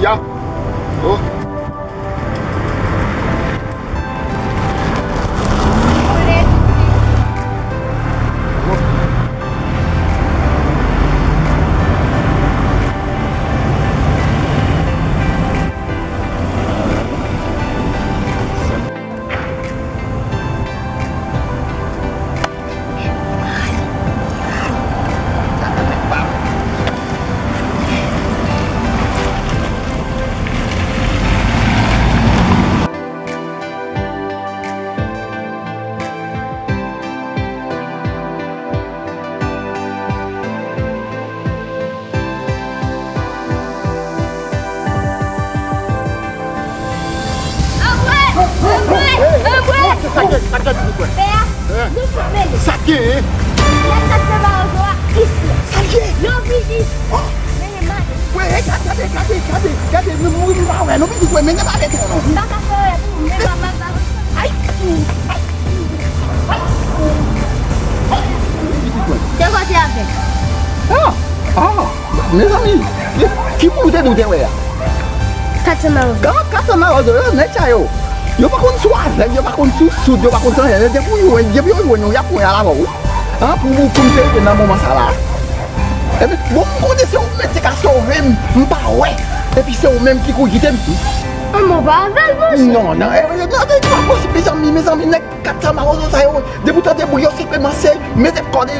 Ya. Oh. Sakit dulu gue. Sakit. Gue kade mu ma we no bi gue me nyama le tono. Mes amis, qui vous êtes nous derrière? Kata mau tu, nak cayo. Yo pa kon suar, yo pa kon susut, yo pa kon sana, dia pun yo ya pun ya lah bau. Pour faire de namo masalah. Bon, c'est au même qui a sauvé, pas ouais. Et puis c'est au même qui coûte qui On va avec Non, c'est pas possible, mes amis, les kata mau tu saya. Dia buta dia bouillon c'est pas massé, mais c'est cordé.